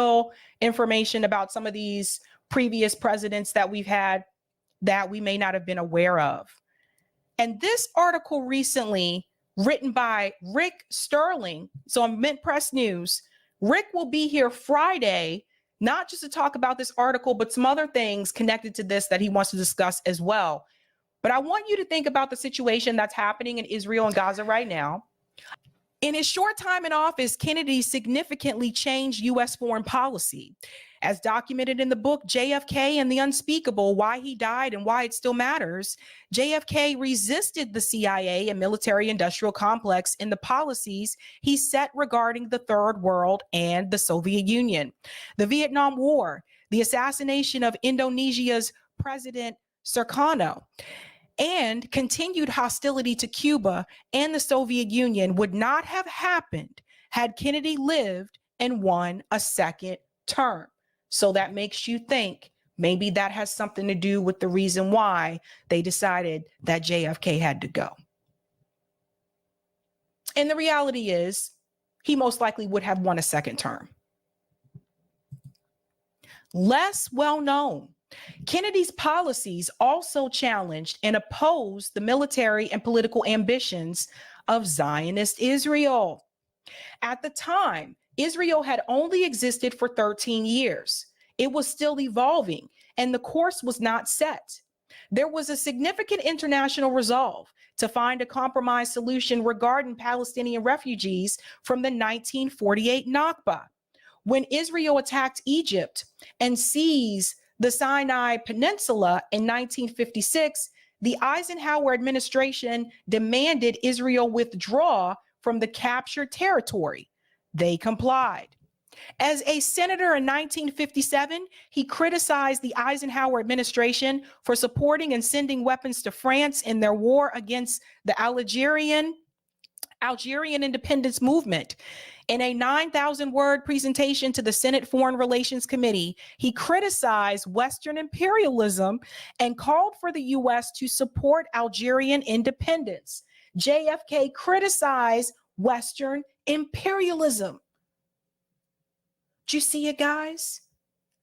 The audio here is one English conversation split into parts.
little information about some of these previous presidents that we've had that we may not have been aware of. And this article recently, written by Rick Sterling, so on Mint Press News, Rick will be here Friday, not just to talk about this article, but some other things connected to this that he wants to discuss as well. But I want you to think about the situation that's happening in Israel and Gaza right now. In his short time in office, Kennedy significantly changed U.S. foreign policy. As documented in the book JFK and the Unspeakable, Why He Died and Why It Still Matters, JFK resisted the CIA and military-industrial complex in the policies he set regarding the Third World and the Soviet Union. The Vietnam War, the assassination of Indonesia's President Sukarno, and continued hostility to Cuba and the Soviet Union would not have happened had Kennedy lived and won a second term. So that makes you think maybe that has something to do with the reason why they decided that JFK had to go. And the reality is, he most likely would have won a second term. Less well known, Kennedy's policies also challenged and opposed the military and political ambitions of Zionist Israel. At the time, Israel had only existed for 13 years. It was still evolving, and the course was not set. There was a significant international resolve to find a compromise solution regarding Palestinian refugees from the 1948 Nakba. When Israel attacked Egypt and seized the Sinai Peninsula in 1956, the Eisenhower administration demanded Israel withdraw from the captured territory. They complied. As a senator in 1957, he criticized the Eisenhower administration for supporting and sending weapons to France in their war against the Algerian independence movement. In a 9,000-word presentation to the Senate Foreign Relations Committee, he criticized Western imperialism and called for the U.S. to support Algerian independence. JFK criticized Western imperialism. Do you see it, guys?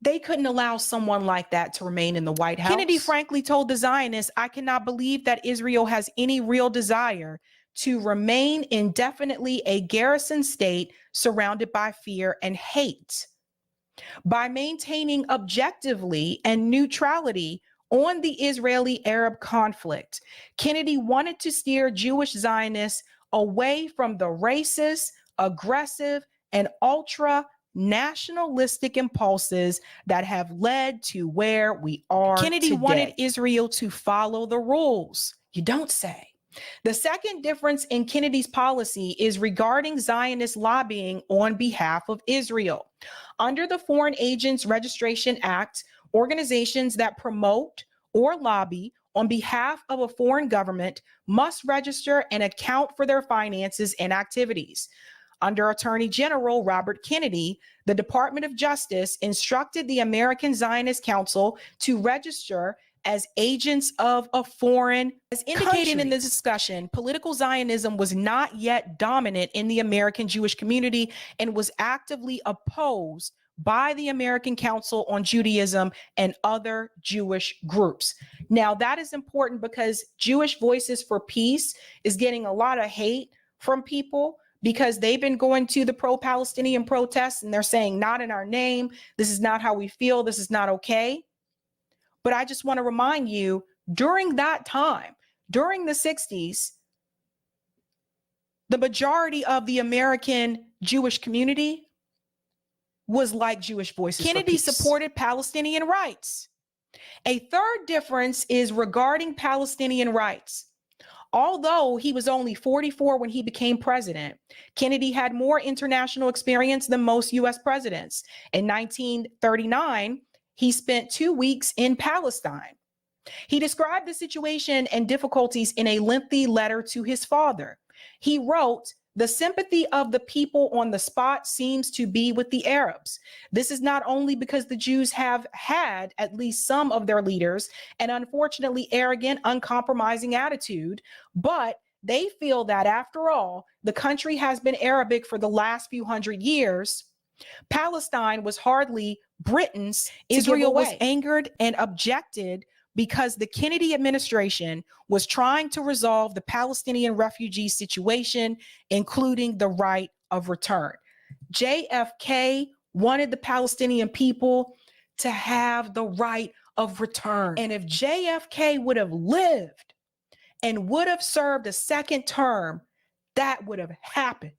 They couldn't allow someone like that to remain in the White House. Kennedy frankly told the Zionists, "I cannot believe that Israel has any real desire to remain indefinitely a garrison state surrounded by fear and hate. By maintaining objectively and neutrality on the Israeli-Arab conflict, Kennedy wanted to steer Jewish Zionists away from the racist, aggressive, and ultra-nationalistic impulses that have led to where we are Kennedy today." Wanted Israel to follow the rules. You don't say. The second difference in Kennedy's policy is regarding Zionist lobbying on behalf of Israel. Under the Foreign Agents Registration Act, organizations that promote or lobby on behalf of a foreign government must register and account for their finances and activities. Under Attorney General Robert Kennedy, the Department of Justice instructed the American Zionist Council to register as agents of a foreign country. As indicated in the discussion, political Zionism was not yet dominant in the American Jewish community and was actively opposed by the American Council on Judaism and other Jewish groups. Now, that is important because Jewish Voices for Peace is getting a lot of hate from people because they've been going to the pro-Palestinian protests and they're saying, "Not in our name. This is not how we feel. This is not okay." But I just want to remind you, during that time, during the 60s, the majority of the American Jewish community was like Jewish Voices for Peace. Kennedy supported Palestinian rights. A third difference is regarding Palestinian rights. Although he was only 44 when he became president, Kennedy had more international experience than most U.S. presidents. In 1939, he spent 2 weeks in Palestine. He described the situation and difficulties in a lengthy letter to his father. He wrote, "The sympathy of the people on the spot seems to be with the Arabs. This is not only because the Jews have had at least some of their leaders an unfortunately arrogant, uncompromising attitude, but they feel that after all, the country has been Arabic for the last few hundred years. Palestine was hardly Britain's. Israel was angered and objected because the Kennedy administration was trying to resolve the Palestinian refugee situation, including the right of return. JFK wanted the Palestinian people to have the right of return. And if JFK would have lived and would have served a second term, that would have happened.